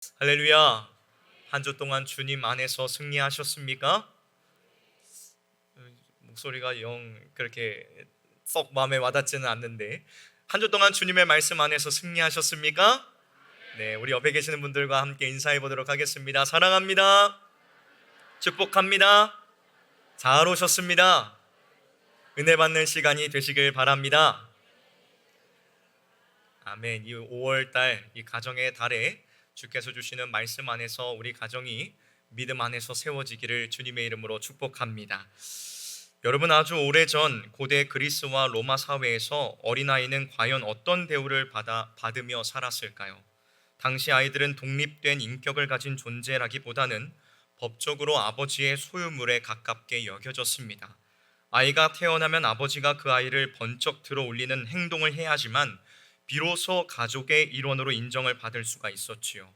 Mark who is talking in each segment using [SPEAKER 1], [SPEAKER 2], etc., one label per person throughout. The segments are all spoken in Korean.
[SPEAKER 1] 할렐루야. 한 주 동안 주님 안에서 승리하셨습니까? 목소리가 영 그렇게 썩 마음에 와닿지는 않는데, 한 주 동안 주님의 말씀 안에서 승리하셨습니까? 네, 우리 옆에 계시는 분들과 함께 인사해 보도록 하겠습니다. 사랑합니다. 축복합니다. 잘 오셨습니다. 은혜 받는 시간이 되시길 바랍니다. 아멘. 이 5월 달, 이 가정의 달에 주께서 주시는 말씀 안에서 우리 가정이 믿음 안에서 세워지기를 주님의 이름으로 축복합니다. 여러분, 아주 오래전 고대 그리스와 로마 사회에서 어린아이는 과연 어떤 대우를 받으며 살았을까요? 당시 아이들은 독립된 인격을 가진 존재라기보다는 법적으로 아버지의 소유물에 가깝게 여겨졌습니다. 아이가 태어나면 아버지가 그 아이를 번쩍 들어 올리는 행동을 해야지만 비로소 가족의 일원으로 인정을 받을 수가 있었지요.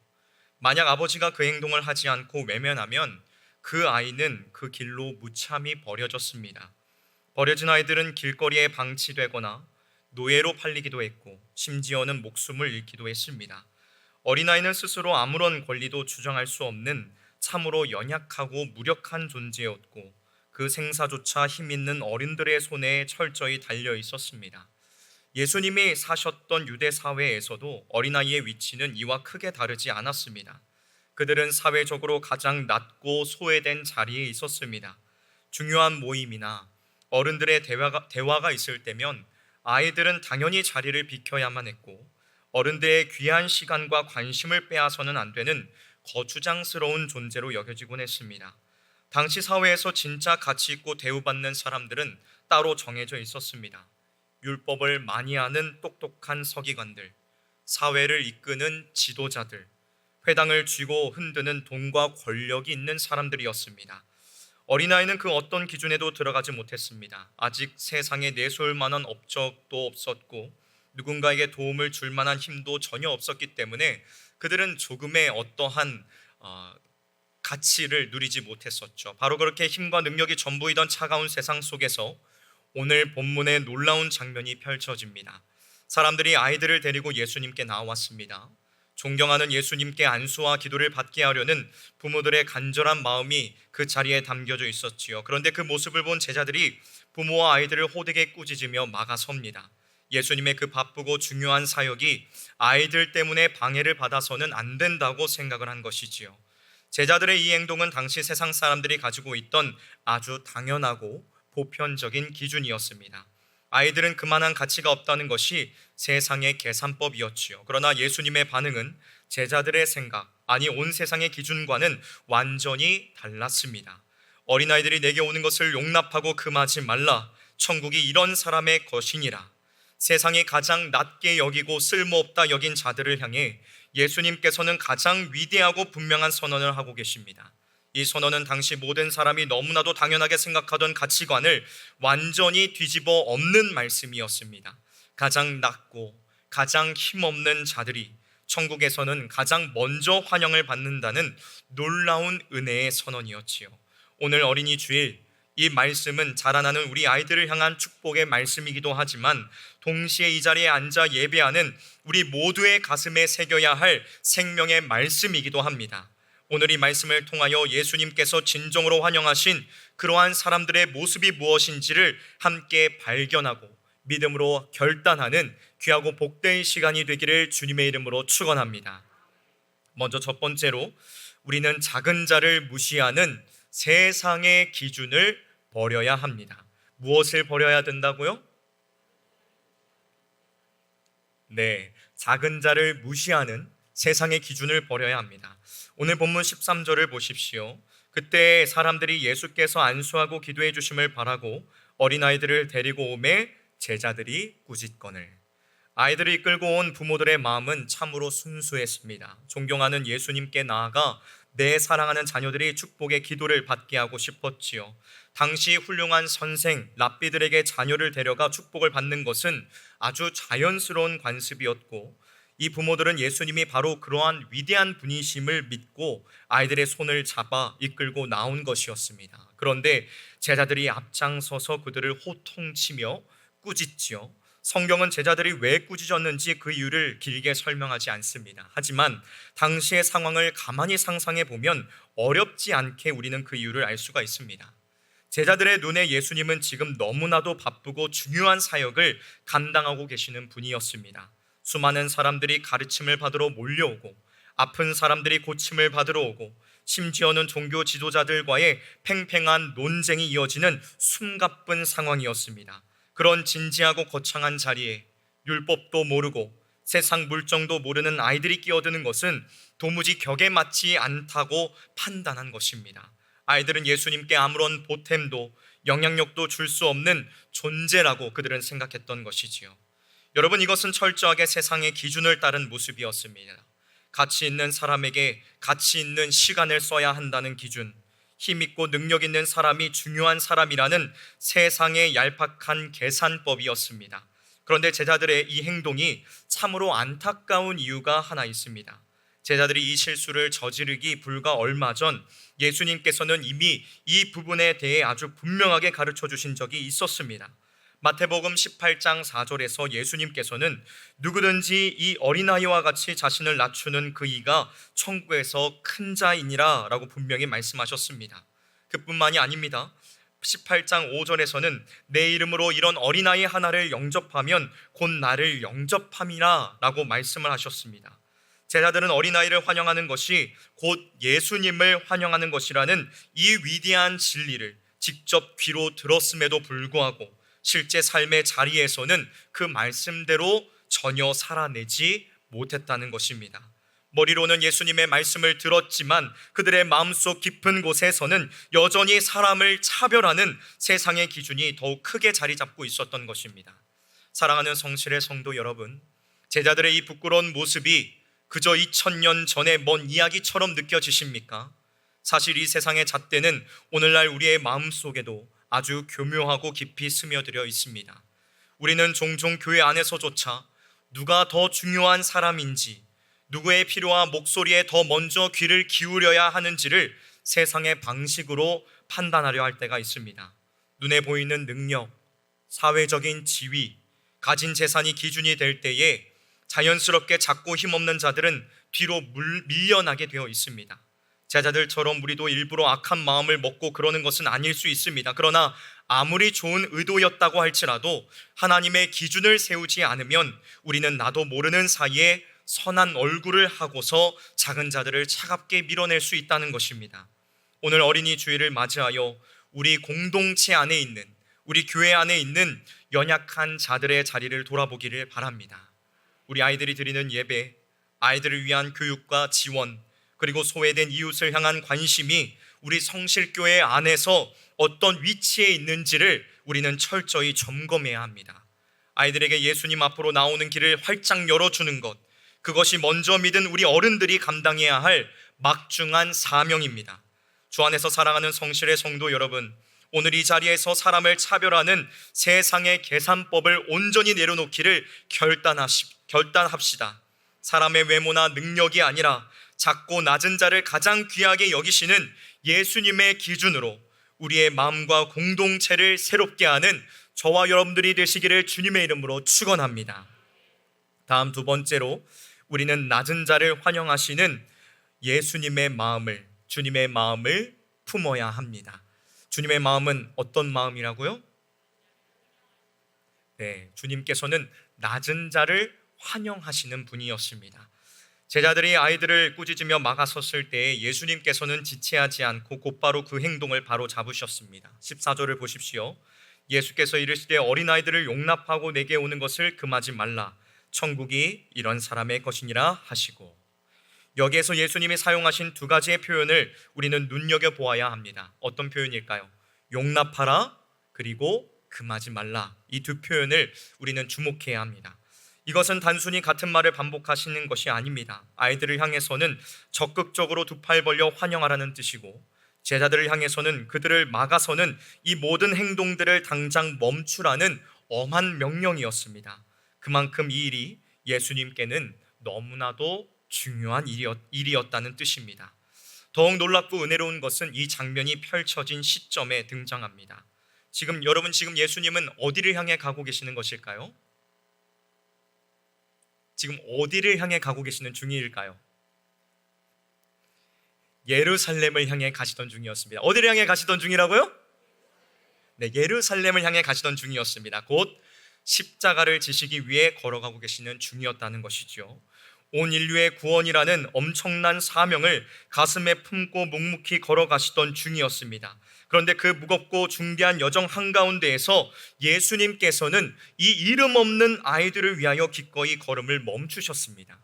[SPEAKER 1] 만약 아버지가 그 행동을 하지 않고 외면하면 그 아이는 그 길로 무참히 버려졌습니다. 버려진 아이들은 길거리에 방치되거나 노예로 팔리기도 했고, 심지어는 목숨을 잃기도 했습니다. 어린아이는 스스로 아무런 권리도 주장할 수 없는 참으로 연약하고 무력한 존재였고, 그 생사조차 힘 있는 어른들의 손에 철저히 달려 있었습니다. 예수님이 사셨던 유대 사회에서도 어린아이의 위치는 이와 크게 다르지 않았습니다. 그들은 사회적으로 가장 낮고 소외된 자리에 있었습니다. 중요한 모임이나 어른들의 대화가 있을 때면 아이들은 당연히 자리를 비켜야만 했고, 어른들의 귀한 시간과 관심을 빼앗아서는 안 되는 거추장스러운 존재로 여겨지곤 했습니다. 당시 사회에서 진짜 가치 있고 대우받는 사람들은 따로 정해져 있었습니다. 율법을 많이 아는 똑똑한 서기관들, 사회를 이끄는 지도자들, 회당을 쥐고 흔드는 돈과 권력이 있는 사람들이었습니다. 어린아이는 그 어떤 기준에도 들어가지 못했습니다. 아직 세상에 내세울 만한 업적도 없었고, 누군가에게 도움을 줄 만한 힘도 전혀 없었기 때문에 그들은 조금의 어떠한 가치를 누리지 못했었죠. 바로 그렇게 힘과 능력이 전부이던 차가운 세상 속에서 오늘 본문의 놀라운 장면이 펼쳐집니다. 사람들이 아이들을 데리고 예수님께 나왔습니다. 존경하는 예수님께 안수와 기도를 받게 하려는 부모들의 간절한 마음이 그 자리에 담겨져 있었지요. 그런데 그 모습을 본 제자들이 부모와 아이들을 호되게 꾸짖으며 막아섭니다. 예수님의 그 바쁘고 중요한 사역이 아이들 때문에 방해를 받아서는 안 된다고 생각을 한 것이지요. 제자들의 이 행동은 당시 세상 사람들이 가지고 있던 아주 당연하고 보편적인 기준이었습니다. 아이들은 그만한 가치가 없다는 것이 세상의 계산법이었지요. 그러나 예수님의 반응은 제자들의 생각, 아니 온 세상의 기준과는 완전히 달랐습니다. 어린아이들이 내게 오는 것을 용납하고 금하지 말라. 천국이 이런 사람의 것이니라. 세상에 가장 낮게 여기고 쓸모없다 여긴 자들을 향해 예수님께서는 가장 위대하고 분명한 선언을 하고 계십니다. 이 선언은 당시 모든 사람이 너무나도 당연하게 생각하던 가치관을 완전히 뒤집어 엎는 말씀이었습니다. 가장 낮고 가장 힘없는 자들이 천국에서는 가장 먼저 환영을 받는다는 놀라운 은혜의 선언이었지요. 오늘 어린이 주일, 이 말씀은 자라나는 우리 아이들을 향한 축복의 말씀이기도 하지만 동시에 이 자리에 앉아 예배하는 우리 모두의 가슴에 새겨야 할 생명의 말씀이기도 합니다. 오늘 이 말씀을 통하여 예수님께서 진정으로 환영하신 그러한 사람들의 모습이 무엇인지를 함께 발견하고 믿음으로 결단하는 귀하고 복된 시간이 되기를 주님의 이름으로 축원합니다. 먼저 첫 번째로, 우리는 작은 자를 무시하는 세상의 기준을 버려야 합니다. 무엇을 버려야 된다고요? 네, 작은 자를 무시하는 세상의 기준을 버려야 합니다. 오늘 본문 13절을 보십시오. 그때 사람들이 예수께서 안수하고 기도해 주심을 바라고 어린아이들을 데리고 오매 제자들이 꾸짖거늘. 아이들을 이끌고 온 부모들의 마음은 참으로 순수했습니다. 존경하는 예수님께 나아가 내 사랑하는 자녀들이 축복의 기도를 받게 하고 싶었지요. 당시 훌륭한 선생 랍비들에게 자녀를 데려가 축복을 받는 것은 아주 자연스러운 관습이었고, 이 부모들은 예수님이 바로 그러한 위대한 분이심을 믿고 아이들의 손을 잡아 이끌고 나온 것이었습니다. 그런데 제자들이 앞장서서 그들을 호통치며 꾸짖지요. 성경은 제자들이 왜 꾸짖었는지 그 이유를 길게 설명하지 않습니다. 하지만 당시의 상황을 가만히 상상해 보면 어렵지 않게 우리는 그 이유를 알 수가 있습니다. 제자들의 눈에 예수님은 지금 너무나도 바쁘고 중요한 사역을 감당하고 계시는 분이었습니다. 수많은 사람들이 가르침을 받으러 몰려오고, 아픈 사람들이 고침을 받으러 오고, 심지어는 종교 지도자들과의 팽팽한 논쟁이 이어지는 숨가쁜 상황이었습니다. 그런 진지하고 거창한 자리에 율법도 모르고 세상 물정도 모르는 아이들이 끼어드는 것은 도무지 격에 맞지 않다고 판단한 것입니다. 아이들은 예수님께 아무런 보탬도 영향력도 줄 수 없는 존재라고 그들은 생각했던 것이지요. 여러분, 이것은 철저하게 세상의 기준을 따른 모습이었습니다. 가치 있는 사람에게 가치 있는 시간을 써야 한다는 기준, 힘있고 능력 있는 사람이 중요한 사람이라는 세상의 얄팍한 계산법이었습니다. 그런데 제자들의 이 행동이 참으로 안타까운 이유가 하나 있습니다. 제자들이 이 실수를 저지르기 불과 얼마 전 예수님께서는 이미 이 부분에 대해 아주 분명하게 가르쳐 주신 적이 있었습니다. 마태복음 18장 4절에서 예수님께서는 누구든지 이 어린아이와 같이 자신을 낮추는 그 이가 천국에서 큰 자이니라 라고 분명히 말씀하셨습니다. 그뿐만이 아닙니다. 18장 5절에서는 내 이름으로 이런 어린아이 하나를 영접하면 곧 나를 영접함이라 라고 말씀을 하셨습니다. 제자들은 어린아이를 환영하는 것이 곧 예수님을 환영하는 것이라는 이 위대한 진리를 직접 귀로 들었음에도 불구하고 실제 삶의 자리에서는 그 말씀대로 전혀 살아내지 못했다는 것입니다. 머리로는 예수님의 말씀을 들었지만 그들의 마음속 깊은 곳에서는 여전히 사람을 차별하는 세상의 기준이 더욱 크게 자리 잡고 있었던 것입니다. 사랑하는 성실의 성도 여러분, 제자들의 이 부끄러운 모습이 그저 2000년 전의 먼 이야기처럼 느껴지십니까? 사실 이 세상의 잣대는 오늘날 우리의 마음속에도 아주 교묘하고 깊이 스며들어 있습니다. 우리는 종종 교회 안에서조차 누가 더 중요한 사람인지, 누구의 필요와 목소리에 더 먼저 귀를 기울여야 하는지를 세상의 방식으로 판단하려 할 때가 있습니다. 눈에 보이는 능력, 사회적인 지위, 가진 재산이 기준이 될 때에 자연스럽게 작고 힘없는 자들은 뒤로 밀려나게 되어 있습니다. 제자들처럼 우리도 일부러 악한 마음을 먹고 그러는 것은 아닐 수 있습니다. 그러나 아무리 좋은 의도였다고 할지라도 하나님의 기준을 세우지 않으면 우리는 나도 모르는 사이에 선한 얼굴을 하고서 작은 자들을 차갑게 밀어낼 수 있다는 것입니다. 오늘 어린이 주일을 맞이하여 우리 공동체 안에 있는, 우리 교회 안에 있는 연약한 자들의 자리를 돌아보기를 바랍니다. 우리 아이들이 드리는 예배, 아이들을 위한 교육과 지원, 그리고 소외된 이웃을 향한 관심이 우리 성실교회 안에서 어떤 위치에 있는지를 우리는 철저히 점검해야 합니다. 아이들에게 예수님 앞으로 나오는 길을 활짝 열어주는 것, 그것이 먼저 믿은 우리 어른들이 감당해야 할 막중한 사명입니다. 주 안에서 사랑하는 성실의 성도 여러분, 오늘 이 자리에서 사람을 차별하는 세상의 계산법을 온전히 내려놓기를 결단합시다. 사람의 외모나 능력이 아니라 작고 낮은 자를 가장 귀하게 여기시는 예수님의 기준으로 우리의 마음과 공동체를 새롭게 하는 저와 여러분들이 되시기를 주님의 이름으로 축원합니다. 다음 두 번째로 우리는 낮은 자를 환영하시는 예수님의 마음을, 주님의 마음을 품어야 합니다. 주님의 마음은 어떤 마음이라고요? 네, 주님께서는 낮은 자를 환영하시는 분이었습니다. 제자들이 아이들을 꾸짖으며 막아섰을 때 예수님께서는 지체하지 않고 곧바로 그 행동을 바로 잡으셨습니다. 14절을 보십시오. 예수께서 이르시되 어린아이들을 용납하고 내게 오는 것을 금하지 말라. 천국이 이런 사람의 것이니라 하시고, 여기에서 예수님이 사용하신 두 가지의 표현을 우리는 눈여겨보아야 합니다. 어떤 표현일까요? 용납하라, 그리고 금하지 말라. 이 두 표현을 우리는 주목해야 합니다. 이것은 단순히 같은 말을 반복하시는 것이 아닙니다. 아이들을 향해서는 적극적으로 두 팔 벌려 환영하라는 뜻이고, 제자들을 향해서는 그들을 막아서는 이 모든 행동들을 당장 멈추라는 엄한 명령이었습니다. 그만큼 이 일이 예수님께는 너무나도 중요한 일이었다는 뜻입니다. 더욱 놀랍고 은혜로운 것은 이 장면이 펼쳐진 시점에 등장합니다. 지금 예수님은 어디를 향해 가고 계시는 것일까요? 지금 어디를 향해 가고 계시는 중일까요? 예루살렘을 향해 가시던 중이었습니다. 어디를 향해 가시던 중이라고요? 네, 예루살렘을 향해 가시던 중이었습니다. 곧 십자가를 지시기 위해 걸어가고 계시는 중이었다는 것이죠. 온 인류의 구원이라는 엄청난 사명을 가슴에 품고 묵묵히 걸어가시던 중이었습니다. 그런데 그 무겁고 중대한 여정 한가운데에서 예수님께서는 이 이름 없는 아이들을 위하여 기꺼이 걸음을 멈추셨습니다.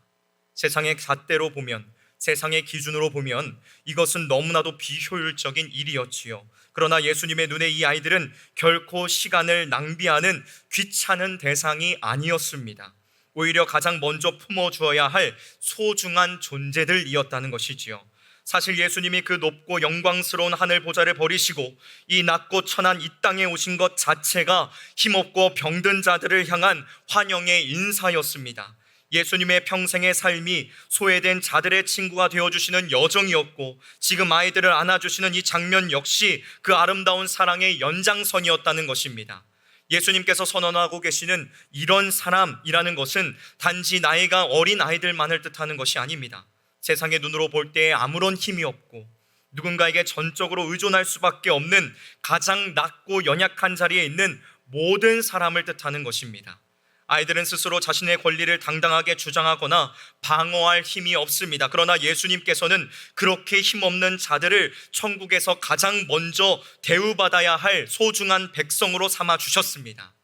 [SPEAKER 1] 세상의 잣대로 보면, 세상의 기준으로 보면 이것은 너무나도 비효율적인 일이었지요. 그러나 예수님의 눈에 이 아이들은 결코 시간을 낭비하는 귀찮은 대상이 아니었습니다. 오히려 가장 먼저 품어주어야 할 소중한 존재들이었다는 것이지요. 사실 예수님이 그 높고 영광스러운 하늘 보좌를 버리시고 이 낮고 천한 이 땅에 오신 것 자체가 힘없고 병든 자들을 향한 환영의 인사였습니다. 예수님의 평생의 삶이 소외된 자들의 친구가 되어주시는 여정이었고, 지금 아이들을 안아주시는 이 장면 역시 그 아름다운 사랑의 연장선이었다는 것입니다. 예수님께서 선언하고 계시는 이런 사람이라는 것은 단지 나이가 어린 아이들만을 뜻하는 것이 아닙니다. 세상의 눈으로 볼 때에 아무런 힘이 없고 누군가에게 전적으로 의존할 수밖에 없는 가장 낮고 연약한 자리에 있는 모든 사람을 뜻하는 것입니다. 아이들은 스스로 자신의 권리를 당당하게 주장하거나 방어할 힘이 없습니다. 그러나 예수님께서는 그렇게 힘없는 자들을 천국에서 가장 먼저 대우받아야 할 소중한 백성으로 삼아 주셨습니다.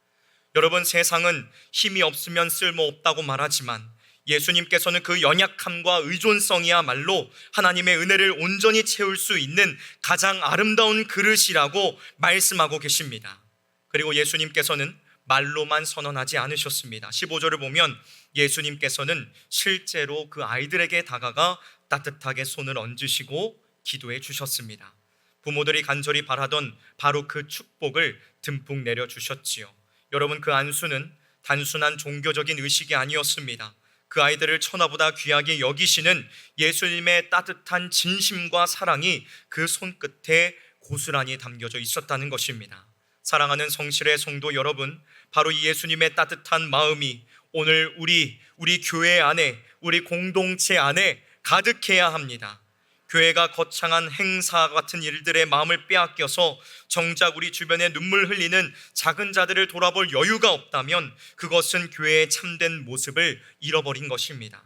[SPEAKER 1] 여러분, 세상은 힘이 없으면 쓸모없다고 말하지만 예수님께서는 그 연약함과 의존성이야말로 하나님의 은혜를 온전히 채울 수 있는 가장 아름다운 그릇이라고 말씀하고 계십니다. 그리고 예수님께서는 말로만 선언하지 않으셨습니다. 15절을 보면 예수님께서는 실제로 그 아이들에게 다가가 따뜻하게 손을 얹으시고 기도해 주셨습니다. 부모들이 간절히 바라던 바로 그 축복을 듬뿍 내려주셨지요. 여러분, 그 안수는 단순한 종교적인 의식이 아니었습니다. 그 아이들을 천하보다 귀하게 여기시는 예수님의 따뜻한 진심과 사랑이 그 손끝에 고스란히 담겨져 있었다는 것입니다. 사랑하는 성실의 성도 여러분, 바로 이 예수님의 따뜻한 마음이 오늘 우리 교회 안에, 우리 공동체 안에 가득해야 합니다. 교회가 거창한 행사 같은 일들의 마음을 빼앗겨서 정작 우리 주변에 눈물 흘리는 작은 자들을 돌아볼 여유가 없다면 그것은 교회의 참된 모습을 잃어버린 것입니다.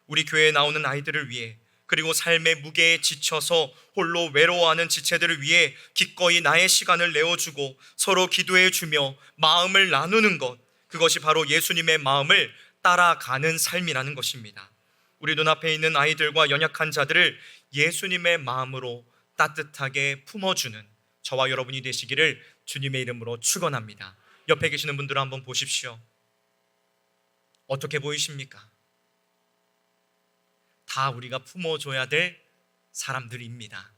[SPEAKER 1] 우리 교회에 나오는 아이들을 위해, 그리고 삶의 무게에 지쳐서 홀로 외로워하는 지체들을 위해 기꺼이 나의 시간을 내어주고 서로 기도해주며 마음을 나누는 것, 그것이 바로 예수님의 마음을 따라가는 삶이라는 것입니다. 우리 눈앞에 있는 아이들과 연약한 자들을 예수님의 마음으로 따뜻하게 품어주는 저와 여러분이 되시기를 주님의 이름으로 축원합니다. 옆에 계시는 분들을 한번 보십시오. 어떻게 보이십니까? 다 우리가 품어줘야 될 사람들입니다.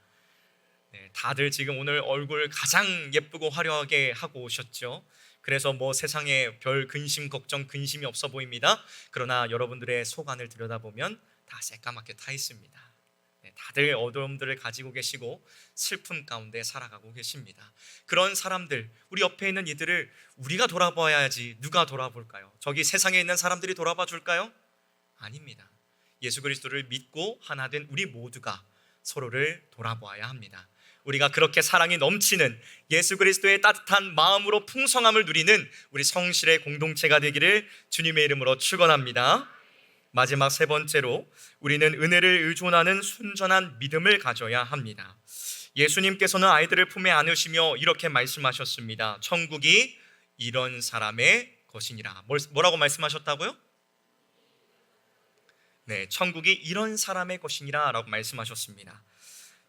[SPEAKER 1] 네, 다들 지금 오늘 얼굴 가장 예쁘고 화려하게 하고 오셨죠? 그래서 뭐 세상에 별 근심, 걱정, 근심이 없어 보입니다. 그러나 여러분들의 속 안을 들여다보면 다 새까맣게 타 있습니다. 네, 다들 어려움들을 가지고 계시고 슬픔 가운데 살아가고 계십니다. 그런 사람들, 우리 옆에 있는 이들을 우리가 돌아봐야지 누가 돌아볼까요? 저기 세상에 있는 사람들이 돌아봐 줄까요? 아닙니다. 예수 그리스도를 믿고 하나 된 우리 모두가 서로를 돌아보아야 합니다. 우리가 그렇게 사랑이 넘치는 예수 그리스도의 따뜻한 마음으로 풍성함을 누리는 우리 성실의 공동체가 되기를 주님의 이름으로 축원합니다. 마지막 세 번째로 우리는 은혜를 의존하는 순전한 믿음을 가져야 합니다. 예수님께서는 아이들을 품에 안으시며 이렇게 말씀하셨습니다. 천국이 이런 사람의 것이니라. 뭐라고 말씀하셨다고요? 네, 천국이 이런 사람의 것이니라 라고 말씀하셨습니다.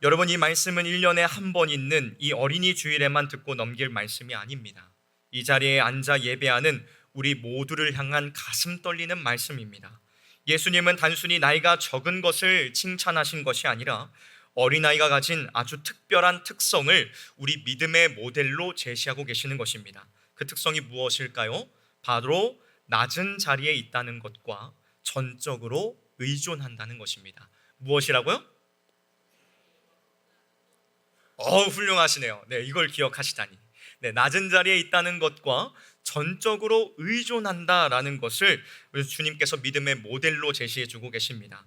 [SPEAKER 1] 여러분, 이 말씀은 1년에 한 번 있는 이 어린이 주일에만 듣고 넘길 말씀이 아닙니다. 이 자리에 앉아 예배하는 우리 모두를 향한 가슴 떨리는 말씀입니다. 예수님은 단순히 나이가 적은 것을 칭찬하신 것이 아니라 어린아이가 가진 아주 특별한 특성을 우리 믿음의 모델로 제시하고 계시는 것입니다. 그 특성이 무엇일까요? 바로 낮은 자리에 있다는 것과 전적으로 의존한다는 것입니다. 무엇이라고요? 훌륭하시네요. 네, 이걸 기억하시다니. 낮은 자리에 있다는 것과 전적으로 의존한다라는 것을 주님께서 믿음의 모델로 제시해 주고 계십니다.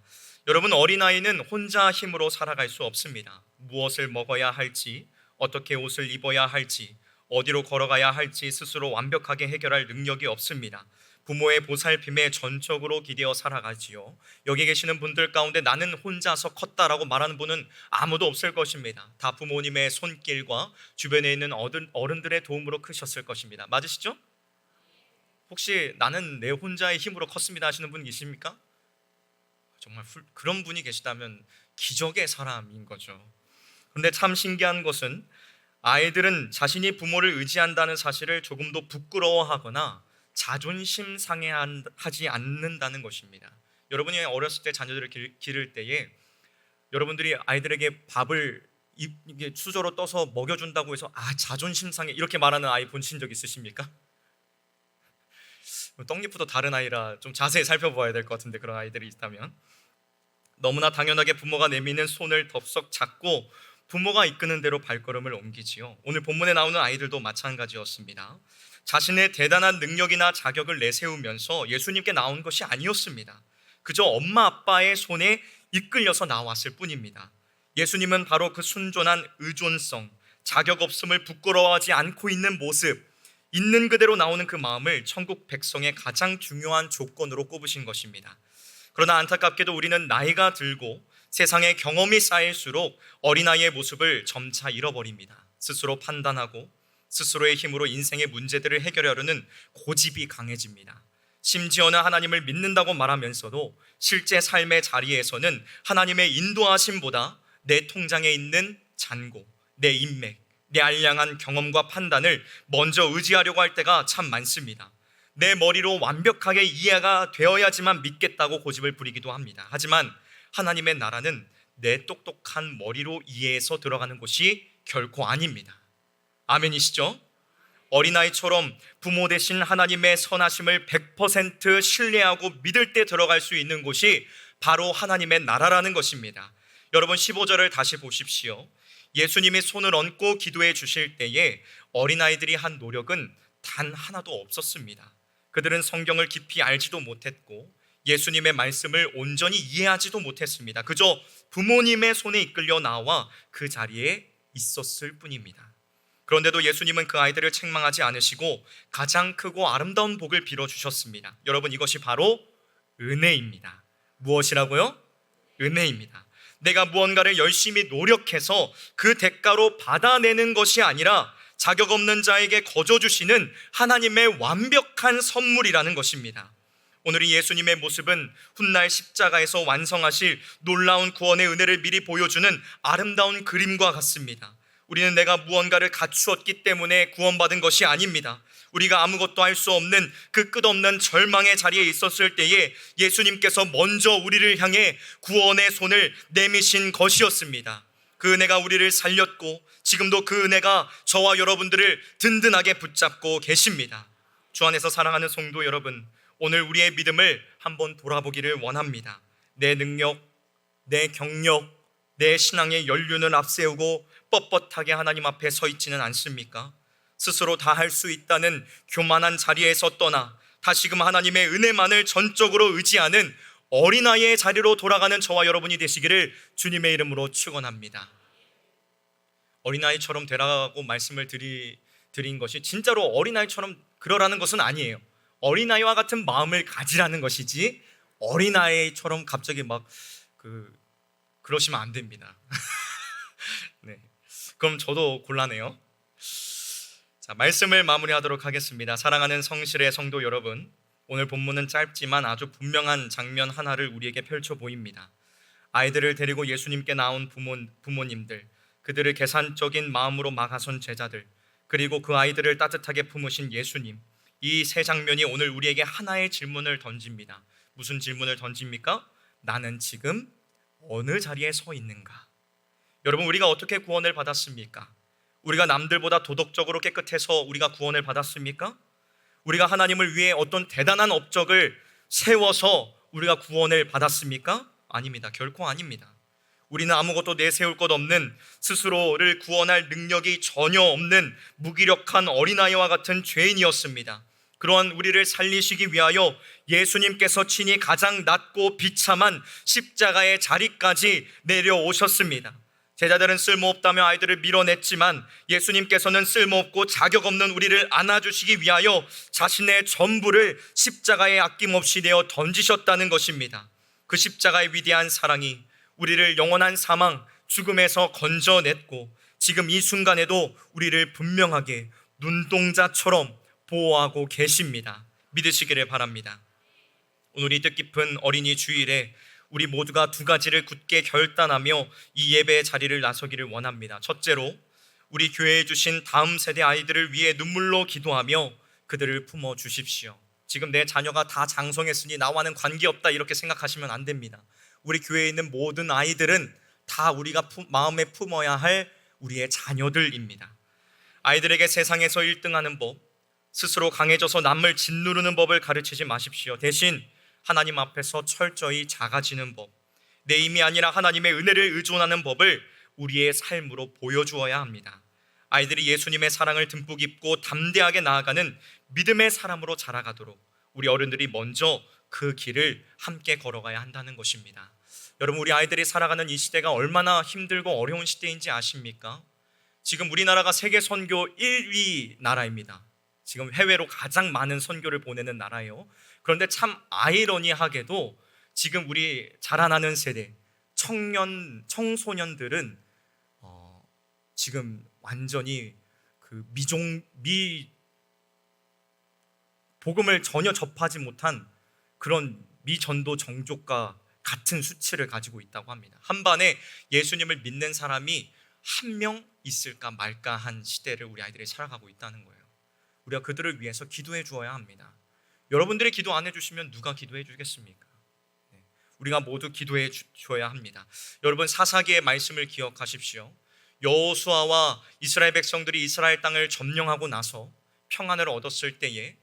[SPEAKER 1] 여러분, 어린아이는 혼자 힘으로 살아갈 수 없습니다. 무엇을 먹어야 할지, 어떻게 옷을 입어야 할지, 어디로 걸어가야 할지 스스로 완벽하게 해결할 능력이 없습니다. 부모의 보살핌에 전적으로 기대어 살아가지요. 여기 계시는 분들 가운데 나는 혼자서 컸다라고 말하는 분은 아무도 없을 것입니다. 다 부모님의 손길과 주변에 있는 어른들의 도움으로 크셨을 것입니다. 맞으시죠? 혹시 나는 내 혼자의 힘으로 컸습니다 하시는 분 계십니까? 정말 그런 분이 계시다면 기적의 사람인 거죠. 그런데 참 신기한 것은 아이들은 자신이 부모를 의지한다는 사실을 조금도 부끄러워하거나 자존심 상해하지 않는다는 것입니다. 여러분이 어렸을 때 자녀들을 기를 때에 여러분들이 아이들에게 밥을 이게 수저로 떠서 먹여준다고 해서 자존심 상해 이렇게 말하는 아이 보신 적 있으십니까? 떡잎부터 다른 아이라 좀 자세히 살펴봐야 될 것 같은데, 그런 아이들이 있다면 너무나 당연하게 부모가 내미는 손을 덥석 잡고 부모가 이끄는 대로 발걸음을 옮기지요. 오늘 본문에 나오는 아이들도 마찬가지였습니다. 자신의 대단한 능력이나 자격을 내세우면서 예수님께 나온 것이 아니었습니다. 그저 엄마 아빠의 손에 이끌려서 나왔을 뿐입니다. 예수님은 바로 그 순전한 의존성, 자격 없음을 부끄러워하지 않고 있는 모습, 있는 그대로 나오는 그 마음을 천국 백성의 가장 중요한 조건으로 꼽으신 것입니다. 그러나 안타깝게도 우리는 나이가 들고 세상에 경험이 쌓일수록 어린아이의 모습을 점차 잃어버립니다. 스스로 판단하고 스스로의 힘으로 인생의 문제들을 해결하려는 고집이 강해집니다. 심지어는 하나님을 믿는다고 말하면서도 실제 삶의 자리에서는 하나님의 인도하심보다 내 통장에 있는 잔고, 내 인맥, 내 알량한 경험과 판단을 먼저 의지하려고 할 때가 참 많습니다. 내 머리로 완벽하게 이해가 되어야지만 믿겠다고 고집을 부리기도 합니다. 하지만 하나님의 나라는 내 똑똑한 머리로 이해해서 들어가는 곳이 결코 아닙니다. 아멘이시죠? 어린아이처럼 부모 대신 하나님의 선하심을 100% 신뢰하고 믿을 때 들어갈 수 있는 곳이 바로 하나님의 나라라는 것입니다. 여러분, 15절을 다시 보십시오. 예수님이 손을 얹고 기도해 주실 때에 어린아이들이 한 노력은 단 하나도 없었습니다. 그들은 성경을 깊이 알지도 못했고 예수님의 말씀을 온전히 이해하지도 못했습니다. 그저 부모님의 손에 이끌려 나와 그 자리에 있었을 뿐입니다. 그런데도 예수님은 그 아이들을 책망하지 않으시고 가장 크고 아름다운 복을 빌어주셨습니다. 여러분, 이것이 바로 은혜입니다. 무엇이라고요? 은혜입니다. 내가 무언가를 열심히 노력해서 그 대가로 받아내는 것이 아니라 자격 없는 자에게 거저 주시는 하나님의 완벽한 선물이라는 것입니다. 오늘 이 예수님의 모습은 훗날 십자가에서 완성하실 놀라운 구원의 은혜를 미리 보여주는 아름다운 그림과 같습니다. 우리는 내가 무언가를 갖추었기 때문에 구원받은 것이 아닙니다. 우리가 아무것도 할 수 없는 그 끝없는 절망의 자리에 있었을 때에 예수님께서 먼저 우리를 향해 구원의 손을 내미신 것이었습니다. 그 은혜가 우리를 살렸고 지금도 그 은혜가 저와 여러분들을 든든하게 붙잡고 계십니다. 주 안에서 사랑하는 성도 여러분, 오늘 우리의 믿음을 한번 돌아보기를 원합니다. 내 능력, 내 경력, 내 신앙의 연륜을 앞세우고 뻣뻣하게 하나님 앞에 서 있지는 않습니까? 스스로 다 할 수 있다는 교만한 자리에서 떠나 다시금 하나님의 은혜만을 전적으로 의지하는 어린아이의 자리로 돌아가는 저와 여러분이 되시기를 주님의 이름으로 축원합니다. 어린아이처럼 되라고 말씀을 드린 것이 진짜로 어린아이처럼 그러라는 것은 아니에요. 어린아이와 같은 마음을 가지라는 것이지 어린아이처럼 갑자기 그러시면 안 됩니다. 네, 그럼 저도 곤란해요. 자, 말씀을 마무리하도록 하겠습니다. 사랑하는 성실의 성도 여러분, 오늘 본문은 짧지만 아주 분명한 장면 하나를 우리에게 펼쳐 보입니다. 아이들을 데리고 예수님께 나온 부모님들, 그들을 계산적인 마음으로 막아선 제자들, 그리고 그 아이들을 따뜻하게 품으신 예수님, 이 세 장면이 오늘 우리에게 하나의 질문을 던집니다. 무슨 질문을 던집니까? 나는 지금 어느 자리에 서 있는가? 여러분, 우리가 어떻게 구원을 받았습니까? 우리가 남들보다 도덕적으로 깨끗해서 우리가 구원을 받았습니까? 우리가 하나님을 위해 어떤 대단한 업적을 세워서 우리가 구원을 받았습니까? 아닙니다. 결코 아닙니다. 우리는 아무것도 내세울 것 없는, 스스로를 구원할 능력이 전혀 없는 무기력한 어린아이와 같은 죄인이었습니다. 그러한 우리를 살리시기 위하여 예수님께서 친히 가장 낮고 비참한 십자가의 자리까지 내려오셨습니다. 제자들은 쓸모없다며 아이들을 밀어냈지만 예수님께서는 쓸모없고 자격 없는 우리를 안아주시기 위하여 자신의 전부를 십자가에 아낌없이 내어 던지셨다는 것입니다. 그 십자가의 위대한 사랑이 우리를 영원한 사망, 죽음에서 건져냈고 지금 이 순간에도 우리를 분명하게 눈동자처럼 보호하고 계십니다. 믿으시기를 바랍니다. 오늘 이 뜻깊은 어린이 주일에 우리 모두가 두 가지를 굳게 결단하며 이 예배의 자리를 나서기를 원합니다. 첫째로, 우리 교회에 주신 다음 세대 아이들을 위해 눈물로 기도하며 그들을 품어 주십시오. 지금 내 자녀가 다 장성했으니 나와는 관계없다 이렇게 생각하시면 안 됩니다. 우리 교회에 있는 모든 아이들은 다 우리가 마음에 품어야 할 우리의 자녀들입니다. 아이들에게 세상에서 1등하는 법, 스스로 강해져서 남을 짓누르는 법을 가르치지 마십시오. 대신 하나님 앞에서 철저히 작아지는 법, 내 힘이 아니라 하나님의 은혜를 의존하는 법을 우리의 삶으로 보여주어야 합니다. 아이들이 예수님의 사랑을 듬뿍 입고 담대하게 나아가는 믿음의 사람으로 자라가도록 우리 어른들이 먼저 그 길을 함께 걸어가야 한다는 것입니다. 여러분, 우리 아이들이 살아가는 이 시대가 얼마나 힘들고 어려운 시대인지 아십니까? 지금 우리나라가 세계 선교 1위 나라입니다. 지금 해외로 가장 많은 선교를 보내는 나라예요. 그런데 참 아이러니하게도 지금 우리 자라나는 세대 청소년들은 지금 완전히 그 복음을 전혀 접하지 못한 그런 미전도 정족과 같은 수치를 가지고 있다고 합니다. 한반에 예수님을 믿는 사람이 한 명 있을까 말까 한 시대를 우리 아이들이 살아가고 있다는 거예요. 우리가 그들을 위해서 기도해 주어야 합니다. 여러분들이 기도 안 해주시면 누가 기도해 주겠습니까? 우리가 모두 기도해 주어야 합니다. 여러분, 사사기의 말씀을 기억하십시오. 여호수아와 이스라엘 백성들이 이스라엘 땅을 점령하고 나서 평안을 얻었을 때에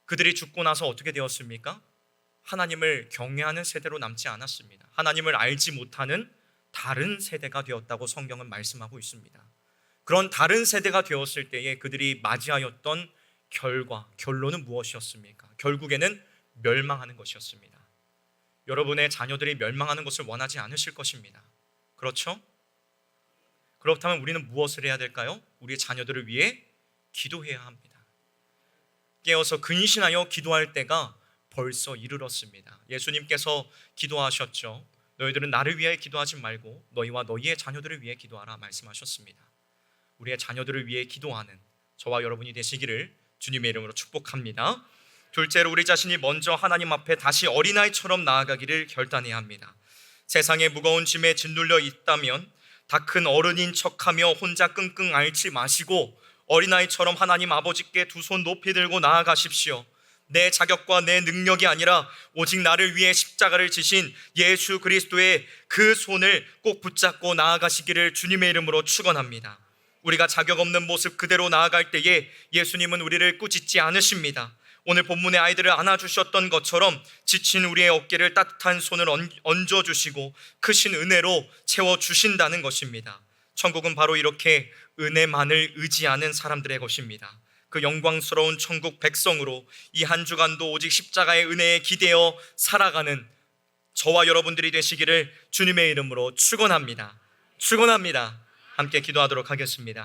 [SPEAKER 1] 그들이 죽고 나서 어떻게 되었습니까? 하나님을 경외하는 세대로 남지 않았습니다. 하나님을 알지 못하는 다른 세대가 되었다고 성경은 말씀하고 있습니다. 그런 다른 세대가 되었을 때에 그들이 맞이하였던 결론은 무엇이었습니까? 결국에는 멸망하는 것이었습니다. 여러분의 자녀들이 멸망하는 것을 원하지 않으실 것입니다. 그렇죠? 그렇다면 우리는 무엇을 해야 될까요? 우리의 자녀들을 위해 기도해야 합니다. 깨어서 근신하여 기도할 때가 벌써 이르렀습니다. 예수님께서 기도하셨죠. 너희들은 나를 위해 기도하지 말고 너희와 너희의 자녀들을 위해 기도하라 말씀하셨습니다. 우리의 자녀들을 위해 기도하는 저와 여러분이 되시기를 주님의 이름으로 축복합니다. 둘째로, 우리 자신이 먼저 하나님 앞에 다시 어린아이처럼 나아가기를 결단해야 합니다. 세상의 무거운 짐에 짓눌려 있다면 다 큰 어른인 척하며 혼자 끙끙 앓지 마시고 어린아이처럼 하나님 아버지께 두 손 높이 들고 나아가십시오. 내 자격과 내 능력이 아니라 오직 나를 위해 십자가를 지신 예수 그리스도의 그 손을 꼭 붙잡고 나아가시기를 주님의 이름으로 축원합니다. 우리가 자격 없는 모습 그대로 나아갈 때에 예수님은 우리를 꾸짖지 않으십니다. 오늘 본문의 아이들을 안아주셨던 것처럼 지친 우리의 어깨를 따뜻한 손을 얹어주시고 크신 은혜로 채워주신다는 것입니다. 천국은 바로 이렇게 은혜만을 의지하는 사람들의 것입니다. 그 영광스러운 천국 백성으로 이 한 주간도 오직 십자가의 은혜에 기대어 살아가는 저와 여러분들이 되시기를 주님의 이름으로 축원합니다. 함께 기도하도록 하겠습니다.